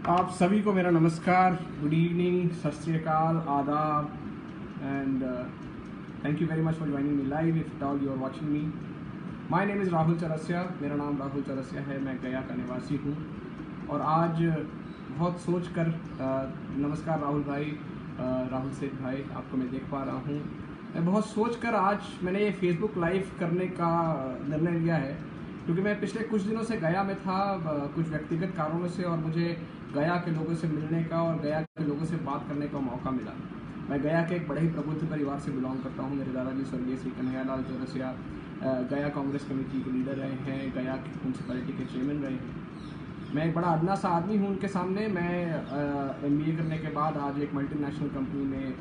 आप सभी को मेरा नमस्कार, गुड इवनिंग, सत श्री अकाल, आदाब and thank you very much for joining me live if all you are watching me. My name is Rahul Chaurasia. मेरा नाम राहुल चौरसिया है। मैं गया का निवासी हूँ और आज बहुत सोच कर नमस्कार राहुल भाई, राहुल सेठ भाई, आपको मैं देख पा रहा हूँ। मैं बहुत सोच कर आज मैंने ये फेसबुक लाइव करने का निर्णय लिया है, क्योंकि मैं पिछले कुछ दिनों से गया में था कुछ व्यक्तिगत कारणों से, और मुझे गया के लोगों से मिलने का और गया के लोगों से बात करने का मौका मिला। मैं गया के एक बड़े ही प्रबुद्ध परिवार से बिलोंग करता हूँ। मेरे दादाजी स्वर्गीय श्री कन्हैयालाल चौरसिया गया कांग्रेस कमेटी के लीडर रहे हैं, गया की म्यूनसिपैलिटी के चेयरमैन रहे हैं। मैं एक बड़ा अदना सा आदमी हूँ उनके सामने। मैं MBA करने के बाद आज एक मल्टीनेशनल कंपनी में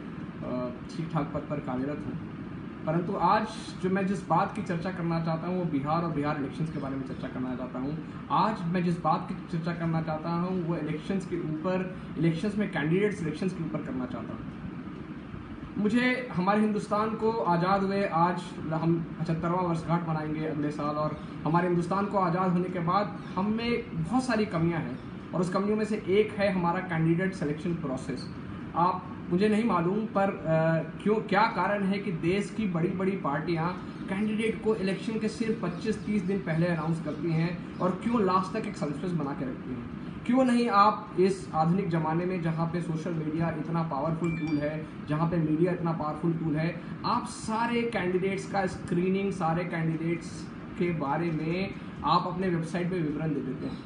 ठीक ठाक पद पर कार्यरत हूँ। परंतु आज जो मैं जिस बात की चर्चा करना चाहता हूँ वो बिहार और बिहार इलेक्शंस के बारे में चर्चा करना चाहता हूँ। आज मैं जिस बात की चर्चा करना चाहता हूँ वो इलेक्शंस के ऊपर, इलेक्शंस में कैंडिडेट सिलेक्शंस के ऊपर करना चाहता हूँ। मुझे हमारे हिंदुस्तान को आज़ाद हुए आज हम 75वां वर्षगांठ मनाएंगे अगले साल, और हमारे हिंदुस्तान को आज़ाद होने के बाद हम में बहुत सारी कमियाँ हैं, और उस कमियों में से एक है हमारा कैंडिडेट सिलेक्शन प्रोसेस। आप मुझे नहीं मालूम पर क्या कारण है कि देश की बड़ी बड़ी पार्टियां कैंडिडेट को इलेक्शन के सिर्फ 25-30 दिन पहले अनाउंस करती हैं, और क्यों लास्ट तक एक सस्पेंस बना के रखती हैं। क्यों नहीं आप इस आधुनिक ज़माने में जहाँ पे सोशल मीडिया इतना पावरफुल टूल है, जहाँ पे मीडिया इतना पावरफुल टूल है, आप सारे कैंडिडेट्स का स्क्रीनिंग, सारे कैंडिडेट्स के बारे में आप अपने वेबसाइट पे विवरण दे देते हैं।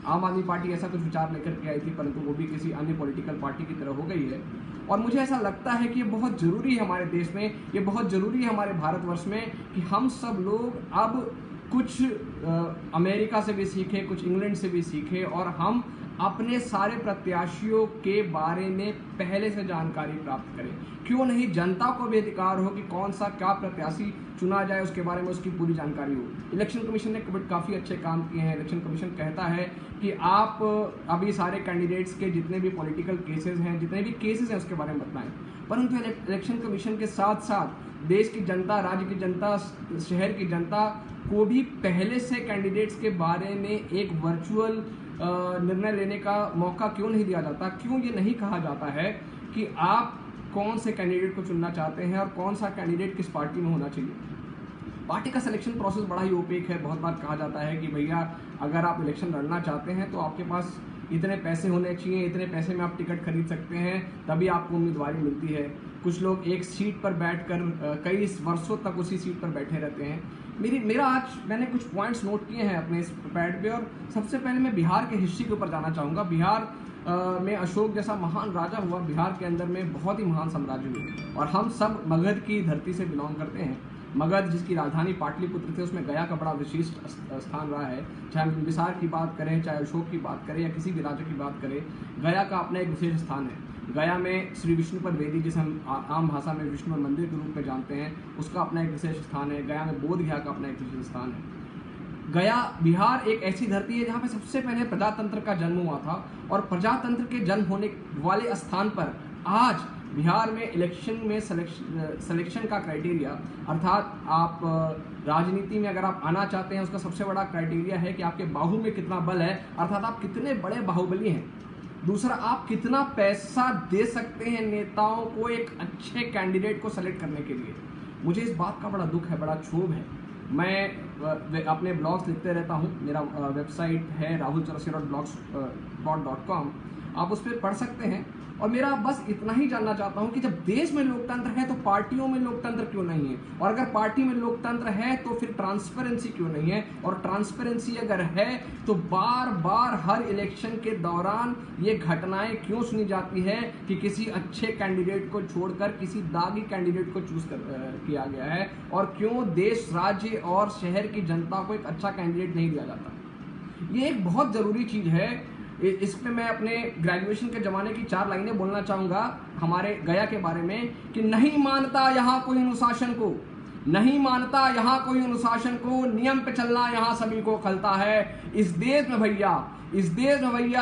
आम आदमी पार्टी ऐसा कुछ विचार लेकर के आई थी, परंतु वो भी किसी अन्य पॉलिटिकल पार्टी की तरह हो गई है। और मुझे ऐसा लगता है कि ये बहुत ज़रूरी है हमारे देश में, ये बहुत ज़रूरी है हमारे भारतवर्ष में कि हम सब लोग अब कुछ अमेरिका से भी सीखें, कुछ इंग्लैंड से भी सीखें, और हम अपने सारे प्रत्याशियों के बारे में पहले से जानकारी प्राप्त करें। क्यों नहीं जनता को भी अधिकार हो कि कौन सा क्या प्रत्याशी चुना जाए, उसके बारे में उसकी पूरी जानकारी हो। इलेक्शन कमीशन ने काफ़ी अच्छे काम किए हैं। इलेक्शन कमीशन कहता है कि आप अभी सारे कैंडिडेट्स के जितने भी पॉलिटिकल केसेस हैं, जितने भी केसेस हैं उसके बारे में बताएं, परंतु इलेक्शन कमीशन के साथ साथ देश की जनता, राज्य की जनता, शहर की जनता को भी पहले से कैंडिडेट्स के बारे में एक वर्चुअल निर्णय लेने का मौका क्यों नहीं दिया जाता। क्यों ये नहीं कहा जाता है कि आप कौन से कैंडिडेट को चुनना चाहते हैं और कौन सा कैंडिडेट किस पार्टी में होना चाहिए। पार्टी का सिलेक्शन प्रोसेस बड़ा ही ओपेक है। बहुत बार कहा जाता है कि भैया अगर आप इलेक्शन लड़ना चाहते हैं तो आपके पास इतने पैसे होने चाहिए, इतने पैसे में आप टिकट खरीद सकते हैं, तभी आपको उम्मीदवारी मिलती है। कुछ लोग एक सीट पर बैठकर कई वर्षों तक उसी सीट पर बैठे रहते हैं। आज मैंने कुछ पॉइंट्स नोट किए हैं अपने इस पैड पे, और सबसे पहले मैं बिहार के हिस्ट्री के ऊपर जाना चाहूँगा। बिहार में अशोक जैसा महान राजा हुआ, बिहार के अंदर में बहुत ही महान साम्राज्य हुए, और हम सब मगध की धरती से बिलोंग करते हैं। मगध जिसकी राजधानी पाटलिपुत्र थे, उसमें गया का बड़ा विशिष्ट स्थान रहा है। चाहे हम बिंबिसार की बात करें, चाहे अशोक की बात करें, या किसी भी राजा की बात करें, गया का अपना एक विशेष स्थान है। गया में श्री विष्णुपद वेदी, जिसे हम आम भाषा में विष्णु मंदिर के रूप में जानते हैं, उसका अपना एक विशेष स्थान है। गया में बोध गया का अपना एक विशेष स्थान है। गया बिहार एक ऐसी धरती है जहाँ पे सबसे पहले प्रजातंत्र का जन्म हुआ था, और प्रजातंत्र के जन्म होने वाले स्थान पर आज बिहार में इलेक्शन में सिलेक्शन का क्राइटेरिया, अर्थात आप राजनीति में अगर आप आना चाहते हैं, उसका सबसे बड़ा क्राइटेरिया है कि आपके बाहु में कितना बल है, अर्थात आप कितने बड़े बाहुबली हैं। दूसरा, आप कितना पैसा दे सकते हैं नेताओं को एक अच्छे कैंडिडेट को सेलेक्ट करने के लिए। मुझे इस बात का बड़ा दुख है, बड़ा क्षोभ है। मैं अपने ब्लॉग्स लिखते रहता हूँ। मेरा वेबसाइट है rahulchorasiya.blogspot.com, आप उस पर पढ़ सकते हैं। और मेरा बस इतना ही जानना चाहता हूँ कि जब देश में लोकतंत्र है तो पार्टियों में लोकतंत्र क्यों नहीं है, और अगर पार्टी में लोकतंत्र है तो फिर ट्रांसपेरेंसी क्यों नहीं है, और ट्रांसपेरेंसी अगर है तो बार बार हर इलेक्शन के दौरान ये घटनाएं क्यों सुनी जाती है कि किसी अच्छे कैंडिडेट को छोड़कर किसी दागी कैंडिडेट को चूज किया गया है, और क्यों देश, राज्य और शहर की जनता को एक अच्छा कैंडिडेट नहीं दिया जाता। ये एक बहुत ज़रूरी चीज़ है। इसमें मैं अपने ग्रेजुएशन के ज़माने की 4 लाइनें बोलना चाहूँगा हमारे गया के बारे में, कि नहीं मानता यहाँ कोई अनुशासन को, नहीं मानता यहाँ कोई अनुशासन को, नियम पे चलना यहाँ सभी को खलता है। इस देश में भैया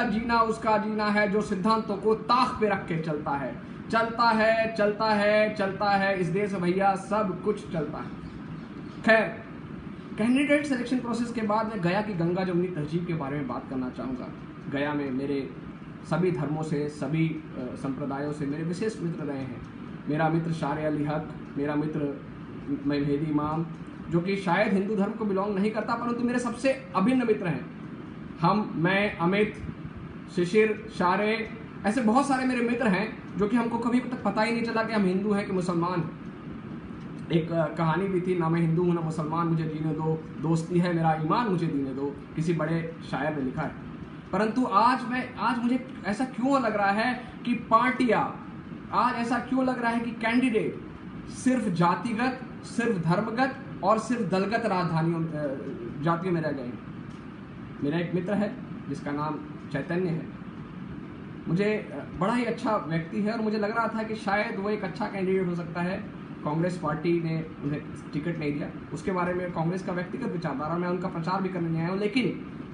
जीना उसका जीना है जो सिद्धांतों को ताक पे रख के चलता है, चलता है, चलता है, चलता है। इस देश में भैया सब कुछ चलता है। खैर, कैंडिडेट सिलेक्शन प्रोसेस के बाद मैं गया की गंगा जमुनी तहजीब के बारे में बात करना चाहूँगा। गया में मेरे सभी धर्मों से, सभी संप्रदायों से मेरे विशेष मित्र रहे हैं। मेरा मित्र शारे अली हक, मेरा मित्र मेहदी इमाम, जो कि शायद हिंदू धर्म को बिलोंग नहीं करता, परंतु मेरे सबसे अभिन्न मित्र हैं। मैं, अमित, शिशिर, शारे, ऐसे बहुत सारे मेरे मित्र हैं जो कि हमको कभी तक पता ही नहीं चला कि हम हिंदू हैं कि मुसलमान हैं। एक कहानी भी थी, ना मैं हिंदू हूँ ना मुसलमान, मुझे जीने दो, दोस्ती है मेरा ईमान, मुझे जीने दो, किसी बड़े शायर ने लिखा है। परंतु आज मुझे ऐसा क्यों लग रहा है कि पार्टियां, आज ऐसा क्यों लग रहा है कि कैंडिडेट सिर्फ जातिगत, सिर्फ धर्मगत और सिर्फ दलगत राजधानियों जातियों में रह गए हैं। मेरा एक मित्र है जिसका नाम चैतन्य है, मुझे बड़ा ही अच्छा व्यक्ति है और मुझे लग रहा था कि शायद वो एक अच्छा कैंडिडेट हो सकता है। कांग्रेस पार्टी ने उन्हें टिकट नहीं दिया, उसके बारे में कांग्रेस का व्यक्तिगत विचारधारा, मैं उनका प्रचार भी करने नहीं आया हूँ, लेकिन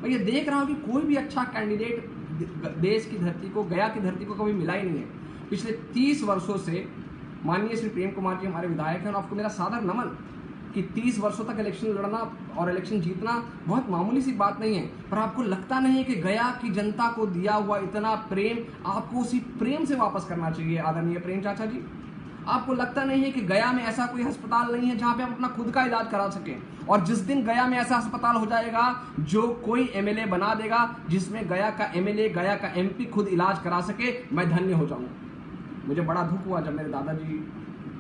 मैं ये देख रहा हूँ कि कोई भी अच्छा कैंडिडेट देश की धरती को, गया की धरती को कभी मिला ही नहीं है। पिछले 30 वर्षों से माननीय श्री प्रेम कुमार जी हमारे विधायक हैं और आपको मेरा सादर नमन कि 30 वर्षों तक इलेक्शन लड़ना और इलेक्शन जीतना बहुत मामूली सी बात नहीं है। पर आपको लगता नहीं है कि गया की जनता को दिया हुआ इतना प्रेम, आपको उसी प्रेम से वापस करना चाहिए आदरणीय प्रेम चाचा जी? आपको लगता नहीं है कि गया में ऐसा कोई अस्पताल नहीं है जहां पे आप अपना खुद का इलाज करा सकें? और जिस दिन गया में ऐसा अस्पताल हो जाएगा जो कोई एमएलए बना देगा, जिसमें गया का एमएलए, गया का एमपी खुद इलाज करा सके, मैं धन्य हो जाऊंगा। मुझे बड़ा दुख हुआ जब मेरे दादाजी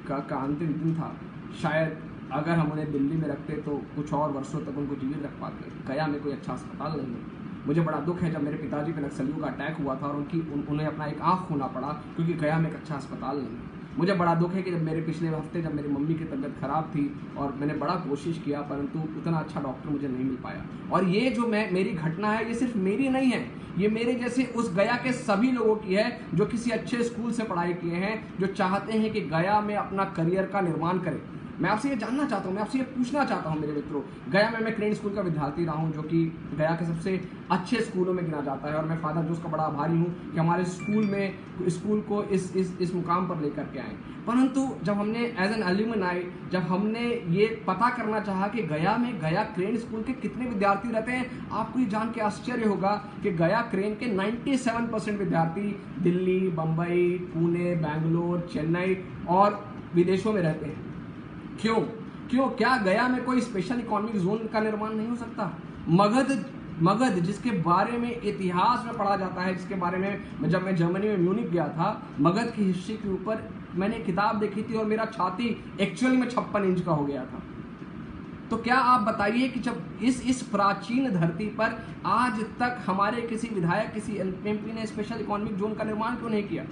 का अंतिम दिन था। शायद अगर हम उन्हें दिल्ली में रखते तो कुछ और वर्षों तक उनको जीवित रख पाते। गया में कोई अच्छा अस्पताल नहीं है। मुझे बड़ा दुख है जब मेरे पिताजी पे नक्सलियों का अटैक हुआ था और उन्हें अपना एक आँख खोना पड़ा क्योंकि गया में एक अच्छा अस्पताल नहीं है। मुझे बड़ा दुख है कि जब मेरे पिछले हफ्ते जब मेरी मम्मी की तबीयत खराब थी और मैंने बड़ा कोशिश किया, परंतु उतना अच्छा डॉक्टर मुझे नहीं मिल पाया। और ये जो मेरी घटना है, ये सिर्फ मेरी नहीं है, ये मेरे जैसे उस गया के सभी लोगों की है जो किसी अच्छे स्कूल से पढ़ाई किए हैं, जो चाहते हैं कि गया में अपना करियर का निर्माण करें। मैं आपसे ये जानना चाहता हूँ, मैं आपसे ये पूछना चाहता हूँ मेरे मित्रों, गया में मैं क्रेन स्कूल का विद्यार्थी रहा हूँ जो कि गया के सबसे अच्छे स्कूलों में गिना जाता है और मैं फादर जोस का बड़ा आभारी हूँ कि हमारे स्कूल को इस मुकाम पर लेकर के आए। परंतु जब हमने एज एन एल्यूमनाई जब हमने ये पता करना चाहा कि गया में गया क्रेन स्कूल के कितने विद्यार्थी रहते हैं, आपको ये जान के आश्चर्य होगा कि गया क्रेन के 97% विद्यार्थी दिल्ली, बम्बई, पुणे, बेंगलोर, चेन्नई और विदेशों में रहते हैं। क्यों? क्या गया में कोई स्पेशल इकोनॉमिक जोन का निर्माण नहीं हो सकता? मगध जिसके बारे में इतिहास में पढ़ा जाता है, जिसके बारे में जब मैं जर्मनी में म्यूनिक गया था, मगध की हिस्ट्री के ऊपर मैंने किताब देखी थी और मेरा छाती एक्चुअली में 56 इंच का हो गया था। तो क्या आप बताइए कि जब इस प्राचीन धरती पर आज तक हमारे किसी विधायक, किसी एमपी ने स्पेशल इकोनॉमिक जोन का निर्माण क्यों नहीं किया?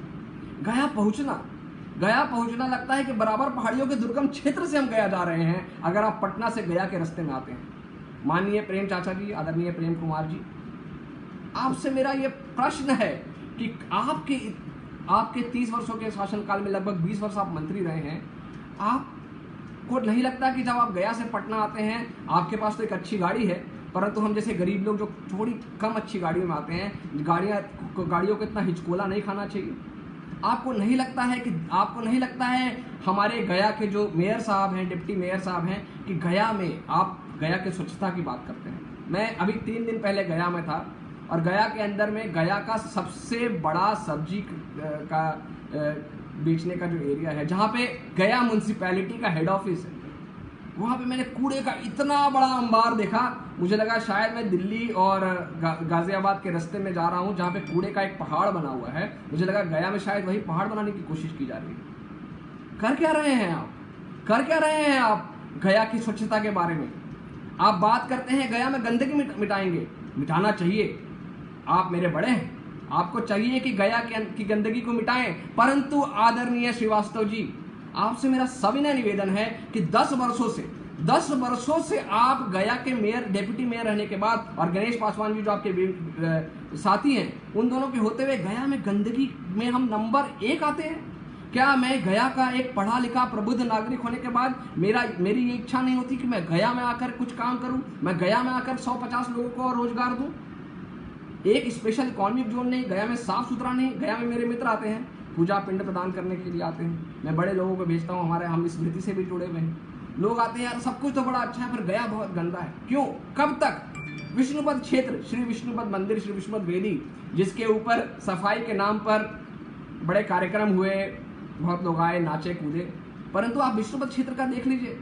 गया पहुंचना लगता है कि बराबर पहाड़ियों के दुर्गम क्षेत्र से हम गया जा रहे हैं अगर आप पटना से गया के रास्ते में आते हैं। माननीय प्रेम चाचा जी, आदरणीय प्रेम कुमार जी, आपसे मेरा ये प्रश्न है कि आपके 30 वर्षों के शासनकाल में लगभग 20 वर्ष आप मंत्री रहे हैं, आपको नहीं लगता कि जब आप गया से पटना आते हैं, आपके पास तो एक अच्छी गाड़ी है, परंतु हम जैसे गरीब लोग जो थोड़ी कम अच्छी गाड़ियों में आते हैं, गाड़ियों को इतना हिचकोला नहीं खाना चाहिए? आपको नहीं लगता है हमारे गया के जो मेयर साहब हैं, डिप्टी मेयर साहब हैं, कि गया में आप गया के स्वच्छता की बात करते हैं? मैं अभी 3 दिन पहले गया में था और गया के अंदर में गया का सबसे बड़ा सब्जी का बेचने का जो एरिया है, जहाँ पे गया म्यूनसिपैलिटी का हेड ऑफिस है, वहाँ पे मैंने कूड़े का इतना बड़ा अंबार देखा। मुझे लगा शायद मैं दिल्ली और गाजियाबाद के रास्ते में जा रहा हूँ जहाँ पे कूड़े का एक पहाड़ बना हुआ है। मुझे लगा गया में शायद वही पहाड़ बनाने की कोशिश की जा रही है। कर क्या रहे हैं आप गया की स्वच्छता के बारे में? आप बात करते हैं गया में गंदगी मिटाएंगे, मिटाना चाहिए, आप मेरे बड़े हैं, आपको चाहिए कि गया की गंदगी को मिटाएं। परंतु आदरणीय श्रीवास्तव जी, आपसे मेरा सविनय निवेदन है कि 10 वर्षों से आप गया के मेयर, डेप्यूटी मेयर रहने के बाद, और गणेश पासवान जी जो आपके साथी हैं, उन दोनों के होते हुए गया में गंदगी में हम नंबर 1 आते हैं। क्या मैं गया का एक पढ़ा लिखा प्रबुद्ध नागरिक होने के बाद मेरी ये इच्छा नहीं होती कि मैं गया में आकर कुछ काम करूं, मैं गया में आकर 150 लोगों को रोजगार दूं? एक स्पेशल इकोनॉमिक जोन नहीं, गया में साफ सुथरा नहीं। गया में मेरे मित्र आते हैं, पूजा पिंड प्रदान करने के लिए आते हैं, मैं बड़े लोगों को भेजता हूँ, हम स्मृति से भी जुड़े हुए हैं। लोग आते हैं, यार सब कुछ तो बड़ा अच्छा है पर गया बहुत गंदा है। क्यों? कब तक? विष्णुपद क्षेत्र, श्री विष्णुपद मंदिर, श्री विष्णुपद वेदी, जिसके ऊपर सफाई के नाम पर बड़े कार्यक्रम हुए, बहुत लोग आए, नाचे कूदे, परंतु आप विष्णुपद क्षेत्र का देख लीजिए।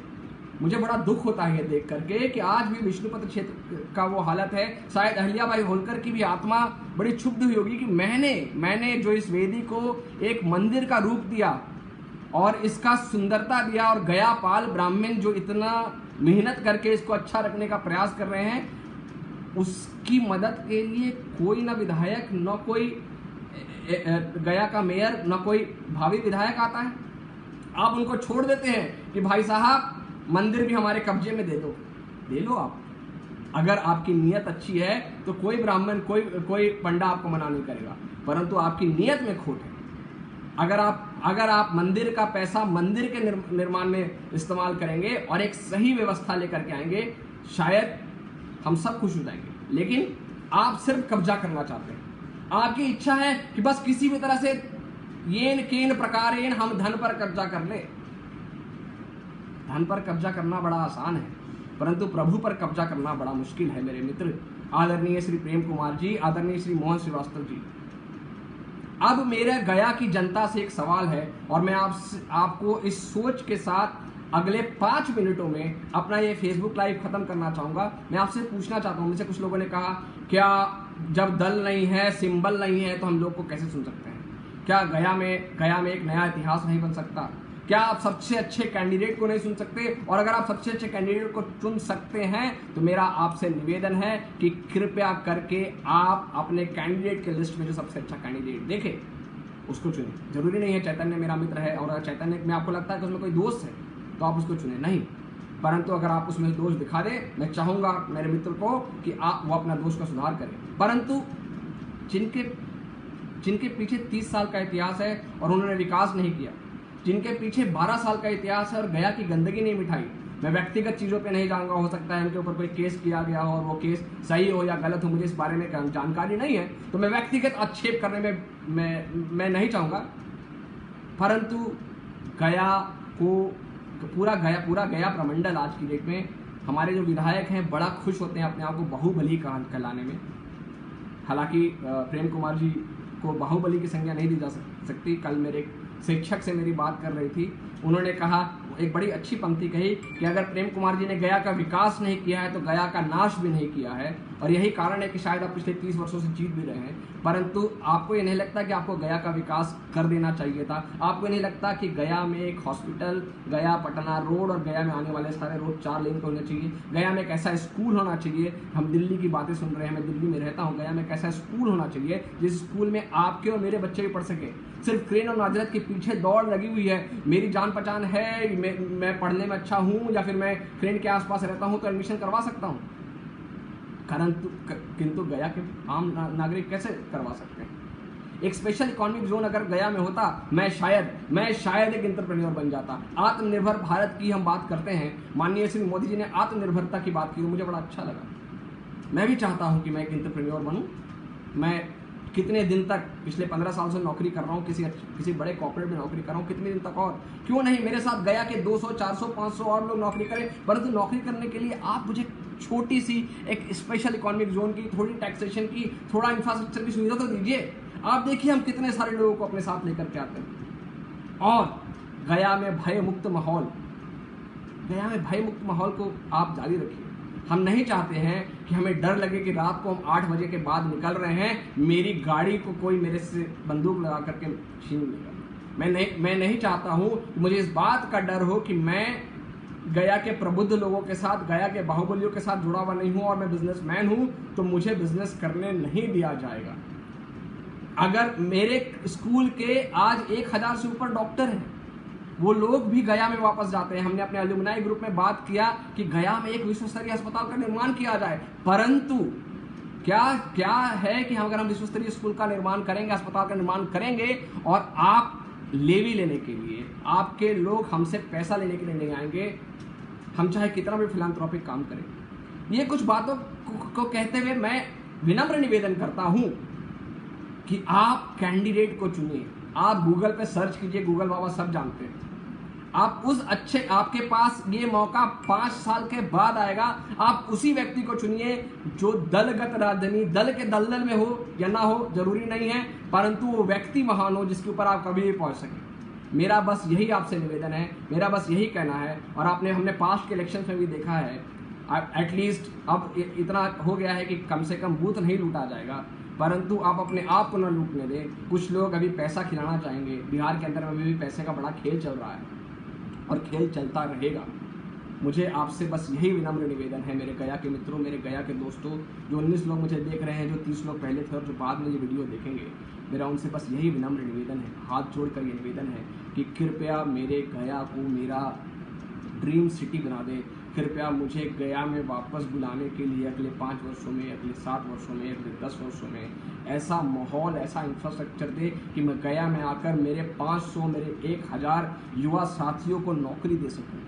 मुझे बड़ा दुख होता है ये देख करके कि आज भी विष्णुपद क्षेत्र का वो हालत है। शायद अहिल्याबाई होलकर की भी आत्मा बड़ी क्षुब्ध हुई होगी कि मैंने जो इस वेदी को एक मंदिर का रूप दिया और इसका सुंदरता दिया, और गया पाल ब्राह्मण जो इतना मेहनत करके इसको अच्छा रखने का प्रयास कर रहे हैं, उसकी मदद के लिए कोई ना विधायक, न कोई गया का मेयर, न कोई भावी विधायक आता है। आप उनको छोड़ देते हैं कि भाई साहब मंदिर भी हमारे कब्जे में दे लो आप। अगर आपकी नीयत अच्छी है तो कोई ब्राह्मण, कोई पंडा आपको मना नहीं करेगा, परंतु आपकी नीयत में खोट है। अगर आप मंदिर का पैसा मंदिर के निर्माण में इस्तेमाल करेंगे और एक सही व्यवस्था लेकर के आएंगे, शायद हम सब खुश हो जाएंगे। लेकिन आप सिर्फ कब्जा करना चाहते हैं। आपकी इच्छा है कि बस किसी भी तरह से येन केन प्रकारेण हम धन पर कब्जा कर ले। धन पर कब्जा करना बड़ा आसान है, परंतु प्रभु पर कब्जा करना बड़ा मुश्किल है मेरे मित्र। आदरणीय श्री प्रेम कुमार जी, आदरणीय श्री मोहन श्रीवास्तव जी, अब मेरे गया की जनता से एक सवाल है और मैं आपको इस सोच के साथ अगले 5 मिनटों में अपना ये फेसबुक लाइव खत्म करना चाहूंगा। मैं आपसे पूछना चाहता हूं, मुझसे कुछ लोगों ने कहा क्या जब दल नहीं है, सिंबल नहीं है, तो हम लोग को कैसे सुन सकते हैं? क्या गया में एक नया इतिहास नहीं बन सकता? क्या आप सबसे अच्छे कैंडिडेट को नहीं सुन सकते? और अगर आप सबसे अच्छे कैंडिडेट को चुन सकते हैं तो मेरा आपसे निवेदन है कि कृपया करके आप अपने कैंडिडेट के लिस्ट में जो सबसे अच्छा कैंडिडेट देखे उसको चुने। जरूरी नहीं है चैतन्य मेरा मित्र है और अगर चैतन्य में आपको लगता है कि उसमें कोई दोष है तो आप उसको चुने, नहीं। परंतु अगर आप उसमें दोष दिखा दे, मैं चाहूंगा मेरे मित्र को कि आप वो अपना दोष का सुधार करें। परंतु जिनके पीछे 30 साल का इतिहास है और उन्होंने विकास नहीं किया, जिनके पीछे 12 साल का इतिहास है और गया की गंदगी नहीं मिटाई, मैं व्यक्तिगत चीज़ों पे नहीं जाऊंगा। हो सकता है उनके ऊपर कोई केस किया गया हो और वो केस सही हो या गलत हो, मुझे इस बारे में जानकारी नहीं है, तो मैं व्यक्तिगत आक्षेप करने में मैं नहीं चाहूँगा। परंतु गया को पूरा गया प्रमंडल आज की डेट में हमारे जो विधायक हैं बड़ा खुश होते हैं अपने आप को बाहुबली कहलाने में। हालांकि प्रेम कुमार जी को बाहुबली की संज्ञा नहीं दी जा सकती। कल मेरे शिक्षक से मेरी बात कर रही थी, उन्होंने कहा, एक बड़ी अच्छी पंक्ति कही कि अगर प्रेम कुमार जी ने गया का विकास नहीं किया है तो गया का नाश भी नहीं किया है। और यही कारण है कि शायद आप पिछले 30 वर्षों से जीत भी रहे हैं, परंतु आपको ये नहीं लगता कि आपको गया का विकास कर देना चाहिए था? आपको नहीं लगता कि गया में एक हॉस्पिटल, गया पटना रोड और गया में आने वाले सारे रोड 4 लेन के होने चाहिए? गया में एक ऐसा स्कूल होना चाहिए, हम दिल्ली की बातें सुन रहे हैं, मैं दिल्ली में रहता हूँ, गया में एक ऐसा स्कूल होना चाहिए जिस स्कूल में आपके और मेरे बच्चे भी पढ़ सके। सिर्फ क्रेन और नाजरत के पीछे दौड़ लगी हुई है, मेरी जान पहचान है, मैं पढ़ने में अच्छा हूँ या फिर मैं क्रेन के आसपास रहता हूँ तो एडमिशन करवा सकता हूँ, किंतु गया के आम नागरिक कैसे करवा सकते हैं? एक स्पेशल इकोनॉमिक जोन अगर गया में होता, मैं शायद एक एंटरप्रेन्योर बन जाता। आत्मनिर्भर भारत की हम बात करते हैं, माननीय श्री मोदी जी ने आत्मनिर्भरता की बात की, मुझे बड़ा अच्छा लगा। मैं भी चाहता हूं कि मैं एक एंटरप्रेन्योर बनूं। मैं कितने दिन तक, पिछले 15 साल से नौकरी कर रहा हूँ, किसी बड़े कॉर्पोरेट में नौकरी कर रहा हूँ, कितने दिन तक और क्यों नहीं मेरे साथ गया के 200, 400, 500 और लोग नौकरी करें। परंतु नौकरी करने के लिए आप मुझे छोटी सी एक स्पेशल इकोनॉमिक जोन की, थोड़ी टैक्सेशन की, थोड़ा इंफ्रास्ट्रक्चर की सुविधा तो दीजिए। आप देखिए हम कितने सारे लोगों को अपने साथ लेकर के आते हैं। और गया में भय मुक्त माहौल को आप जारी रखिए। हम नहीं चाहते हैं कि हमें डर लगे कि रात को हम 8 बजे के बाद निकल रहे हैं, मेरी गाड़ी को कोई मेरे से बंदूक लगा करके छीन लेगा। मैं नहीं चाहता हूं कि मुझे इस बात का डर हो कि मैं गया के प्रबुद्ध लोगों के साथ, गया के बाहुबलियों के साथ जुड़ा हुआ नहीं हूं और मैं बिजनेसमैन हूं तो मुझे बिजनेस करने नहीं दिया जाएगा। अगर मेरे स्कूल के आज 1000 से ऊपर डॉक्टर हैं, वो लोग भी गया में वापस जाते हैं। हमने अपने एल्यूमिनाई ग्रुप में बात किया कि गया में एक विश्व स्तरीय अस्पताल का निर्माण किया जाए, परंतु क्या है कि अगर हम विश्व स्तरीय स्कूल का निर्माण करेंगे, अस्पताल का निर्माण करेंगे और आप लेवी लेने के लिए, आपके लोग हमसे पैसा लेने के लिए नहीं आएंगे, हम चाहे कितना भी फिलैंथ्रोपिक काम करें। ये कुछ बातों को कहते हुए मैं विनम्र निवेदन करता हूं कि आप कैंडिडेट को चुनिए। आप गूगल पे सर्च कीजिए, गूगल बाबा सब जानते हैं। आप उस अच्छे, आपके पास ये मौका 5 साल के बाद आएगा, आप उसी व्यक्ति को चुनिए जो दलगत राजधानी, दल के दलदल में हो या ना हो जरूरी नहीं है, परंतु वो व्यक्ति महान हो जिसके ऊपर आप कभी भी पहुंच सके। मेरा बस यही आपसे निवेदन है, मेरा बस यही कहना है। और हमने पास्ट के इलेक्शन में भी देखा है, एटलीस्ट अब इतना हो गया है कि कम से कम बूथ नहीं लूटा जाएगा, परंतु आप अपने आप को न लूटने दें। कुछ लोग अभी पैसा खिलाना चाहेंगे। बिहार के अंदर में भी पैसे का बड़ा खेल चल रहा है और खेल चलता रहेगा। मुझे आपसे बस यही विनम्र निवेदन है, मेरे गया के मित्रों, मेरे गया के दोस्तों, जो 19 लोग मुझे देख रहे हैं, जो 30 लोग पहले थे और जो बाद में ये वीडियो देखेंगे, मेरा उनसे बस यही विनम्र निवेदन है, हाथ जोड़कर ये निवेदन है कि कृपया मेरे गया को मेरा ड्रीम सिटी बना दे। कृपया मुझे गया में वापस बुलाने के लिए अगले 5 वर्षों में, अगले 7 वर्षों में, अगले 10 वर्षों में ऐसा माहौल, ऐसा इंफ्रास्ट्रक्चर दे कि मैं गया में आकर मेरे 500, मेरे 1000 युवा साथियों को नौकरी दे सकूं।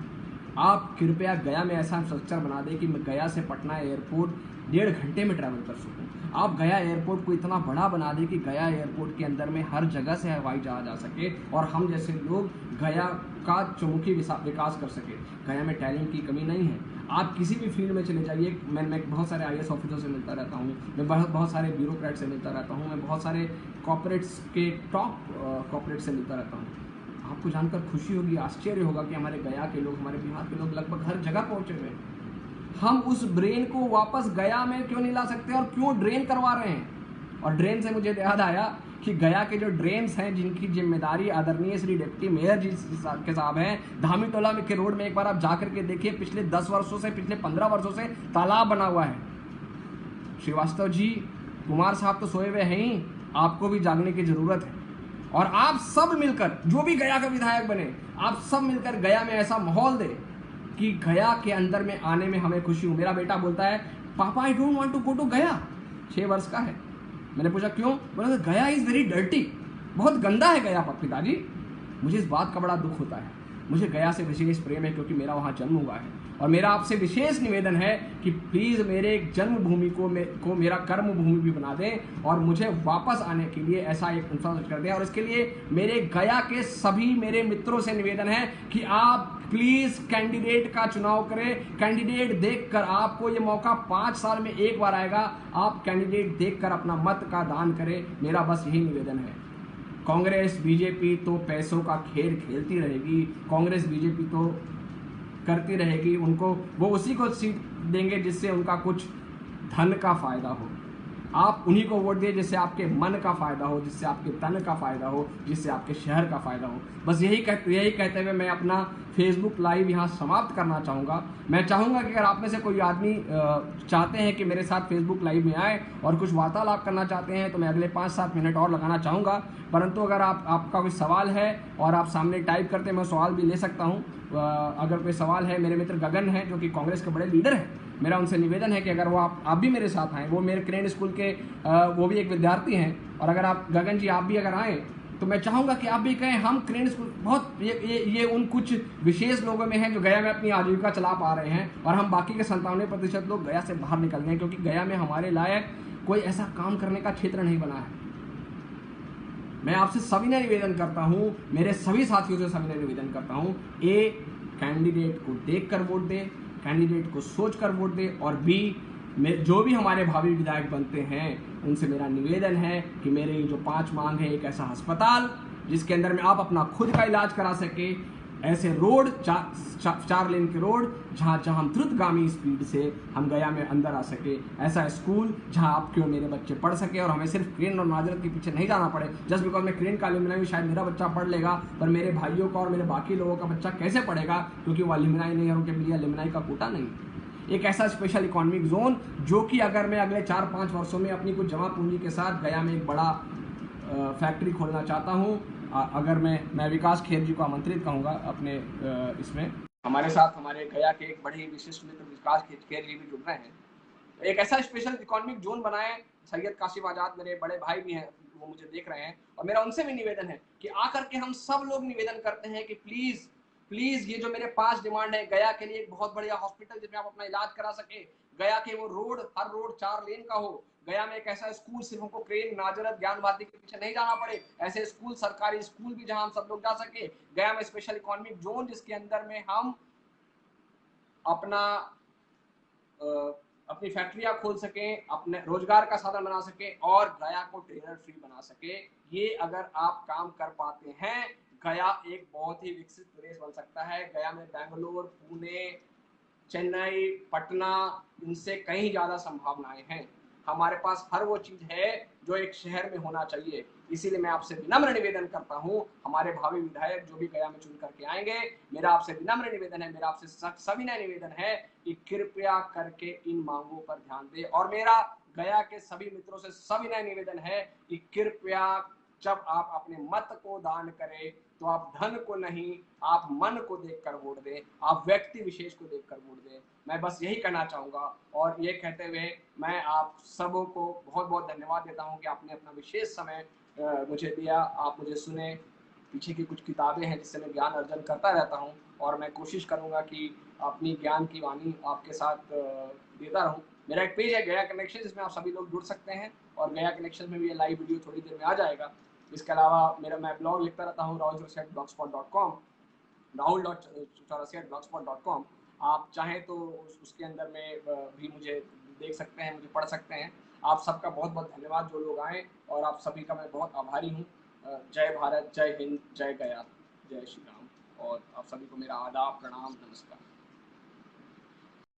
आप कृपया गया में ऐसा इंफ्रास्ट्रक्चर बना दें कि मैं गया से पटना एयरपोर्ट 1.5 घंटे में ट्रैवल कर सकूं। आप गया एयरपोर्ट को इतना बड़ा बना दें कि गया एयरपोर्ट के अंदर में हर जगह से हवाई जहाज आ सके और हम जैसे लोग गया का चौमुखी विकास कर सके। गया में टैलेंट की कमी नहीं है। आप किसी भी फील्ड में चले जाइए, मैं बहुत सारे IAS ऑफिसर से मिलता रहता हूँ, मैं बहुत सारे ब्यूरोक्रेट से मिलता रहता हूँ, मैं बहुत सारे कॉर्पोरेट्स के टॉप कॉर्पोरेट से मिलता रहता हूँ। आपको जानकर खुशी होगी, आश्चर्य होगा कि हमारे गया के लोग, हमारे बिहार के लोग लगभग हर जगह पहुंचे हुए हैं। हम उस ब्रेन को वापस गया में क्यों नहीं ला सकते और क्यों ड्रेन करवा रहे हैं? और ड्रेन से मुझे याद आया कि गया के जो ड्रेन्स हैं, जिनकी जिम्मेदारी आदरणीय श्री डिप्टी मेयर जी के साहब हैं, धामीटोला के रोड में एक बार आप जाकर के देखिए, पिछले 10 वर्षों से, पिछले 15 वर्षों से तालाब बना हुआ है। श्रीवास्तव जी, कुमार साहब तो सोए हुए हैं ही, आपको भी जागने की जरूरत है। और आप सब मिलकर, जो भी गया का विधायक बने, आप सब मिलकर गया में ऐसा माहौल दे कि गया के अंदर में आने में हमें खुशी हो। मेरा बेटा बोलता है, पापा I don't want to go to Gaya. 6 वर्ष का है। मैंने पूछा क्यों? बोला गया इज वेरी डर्टी, बहुत गंदा है गया पिताजी। मुझे इस बात का बड़ा दुख होता है। मुझे गया से विशेष प्रेम है क्योंकि मेरा वहाँ जन्म हुआ है। और मेरा आपसे विशेष निवेदन है कि प्लीज़ मेरे जन्मभूमि को मेरा कर्म भूमि भी बना दें और मुझे वापस आने के लिए ऐसा एक इंफ्रास्ट्रक्चर कर दें। और इसके लिए मेरे गया के सभी मेरे मित्रों से निवेदन है कि आप प्लीज़ कैंडिडेट का चुनाव करें। कैंडिडेट देखकर, आपको ये मौका 5 साल में एक बार आएगा, आप कैंडिडेट देखकर अपना मत का दान करें। मेरा बस यही निवेदन है। कांग्रेस बीजेपी तो पैसों का खेल खेलती रहेगी, कांग्रेस बीजेपी तो करती रहेगी, उनको वो उसी को सीट देंगे जिससे उनका कुछ धन का फायदा हो। आप उन्हीं को वोट दिए जिससे आपके मन का फायदा हो, जिससे आपके तन का फायदा हो, जिससे आपके शहर का फायदा हो। बस यही कहते हुए मैं अपना फेसबुक लाइव यहाँ समाप्त करना चाहूँगा। मैं चाहूँगा कि अगर आप में से कोई आदमी चाहते हैं कि मेरे साथ फेसबुक लाइव में आए और कुछ वार्तालाप करना चाहते हैं तो मैं अगले 5-7 मिनट और लगाना चाहूँगा। परंतु अगर आपका कोई सवाल है और आप सामने टाइप करते हैं, मैं सवाल भी ले सकता हूँ। अगर कोई सवाल है, मेरे मित्र गगन हैं जो कि कांग्रेस के बड़े लीडर हैं, मेरा उनसे निवेदन है कि अगर वो आप भी मेरे साथ आएँ। वो मेरे क्रेन स्कूल के वो भी एक विद्यार्थी हैं। और अगर आप गगन जी, आप भी अगर आएँ तो मैं चाहूँगा कि आप भी कहें हम क्रेन स्कूल बहुत ये उन कुछ विशेष लोगों में हैं जो गया में अपनी आजीविका चला पा रहे हैं और हम बाकी के 97% लोग गया से बाहर निकल गए क्योंकि गया में हमारे लायक कोई ऐसा काम करने का क्षेत्र नहीं बना है। मैं आपसे सभी ने निवेदन करता हूँ, मेरे सभी साथियों से सभी ने निवेदन करता हूँ, ए, कैंडिडेट को देखकर वोट दे, कैंडिडेट को सोचकर वोट दे। और बी, जो भी हमारे भावी विधायक बनते हैं उनसे मेरा निवेदन है कि मेरे जो 5 मांग है, एक ऐसा अस्पताल जिसके अंदर में आप अपना खुद का इलाज करा सके, ऐसे रोड 4 लेन के रोड जहाँ हम द्रुतगामी स्पीड से हम गया में अंदर आ सके, ऐसा स्कूल जहाँ आपके और मेरे बच्चे पढ़ सके और हमें सिर्फ क्रेन और नाजरत के पीछे नहीं जाना पड़े। जस्ट बिकॉज मैं क्रेन का अलुमिनाई शायद मेरा बच्चा पढ़ लेगा, पर मेरे भाइयों का और मेरे बाकी लोगों का बच्चा कैसे पढ़ेगा क्योंकि वो अलुमिनाई नहीं है, उनके लिए अलुमिनाई का कोटा नहीं। एक ऐसा स्पेशल इकोनॉमिक जोन जो कि अगर मैं अगले 4-5 वर्षों में अपनी कुछ जमा पूंजी के साथ गया में एक बड़ा फैक्ट्री खोलना चाहता हूँ। अगर मैं विकास खेर जी को आमंत्रित कहूँगा अपने इसमें, हमारे साथ हमारे गया के एक बड़े विशिष्ट मित्र विकास खेर जी भी जुड़ रहे हैं। एक ऐसा स्पेशल इकोनॉमिक जोन बनाए। सैयद काशिफ आजाद मेरे बड़े भाई भी हैं, वो मुझे देख रहे हैं और मेरा उनसे भी निवेदन है कि आकर के हम सब लोग निवेदन करते हैं कि प्लीज ये जो मेरे 5 डिमांड है, गया के लिए एक बहुत बढ़िया हॉस्पिटल जिसमें आप अपना इलाज करा सके, गया के वो रोड, हर रोड 4 लेन का हो, गया में एक ऐसा स्कूल, सिर्फ हमको क्रेन, नाजरत, ज्ञान भारती के पीछे नहीं जाना पड़े, ऐसे स्कूल, सरकारी स्कूल भी जहां हम सब लोग जा सके। गया में स्पेशल इकोनॉमिक जोन, जिसके अंदर में हम अपना अपनी फैक्ट्रियां खोल सकें, अपने रोजगार का साधन बना सकें और गया को ट्रेलर फ्री बना सके। ये अगर आप काम कर पाते हैं, गया एक बहुत ही विकसित प्रदेश बन सकता है। गया में बेंगलोर, पुणे, चेन्नई, पटना, इनसे कहीं ज्यादा संभावनाएं हैं। हमारे पास हर वो चीज है जो एक शहर में होना चाहिए। इसीलिए मैं आपसे विनम्र निवेदन करता हूं, हमारे भावी विधायक जो भी गया में चुन करके आएंगे, मेरा आपसे विनम्र निवेदन है, मेरा आपसे सविनय निवेदन है कि कृपया करके इन मांगों पर ध्यान दें। और मेरा गया के सभी मित्रों से सविनय निवेदन है कि कृपया जब आप अपने मत को दान करें तो आप धन को नहीं, आप मन को देखकर वोट दें, आप व्यक्ति विशेष को देखकर वोट दें। मैं बस यही कहना चाहूंगा। और ये कहते हुए मैं आप सबों को बहुत बहुत धन्यवाद देता हूं कि आपने अपना विशेष समय मुझे दिया, आप मुझे सुने। पीछे की कुछ किताबें हैं जिससे मैं ज्ञान अर्जन करता रहता हूं, और मैं कोशिश करूंगा कि अपनी ज्ञान की वाणी आपके साथ देता रहूं। मेरा एक पेज है गया कनेक्शन, जिसमें आप सभी लोग जुड़ सकते हैं, और गया कनेक्शन में भी ये लाइव वीडियो थोड़ी देर में आ जाएगा। इसके अलावा मेरा मैं ब्लॉग लिखता रहता हूँ rahul.blogspot.com, rahul.chaurasia@blogspot.com। आप चाहें तो उसके अंदर में भी मुझे देख सकते हैं, मुझे पढ़ सकते हैं। आप सबका बहुत बहुत धन्यवाद जो लोग आए, और आप सभी का मैं बहुत आभारी हूँ। जय भारत, जय हिंद, जय गया, जय श्री राम। और आप सभी को मेरा आदाब, प्रणाम, नमस्कार।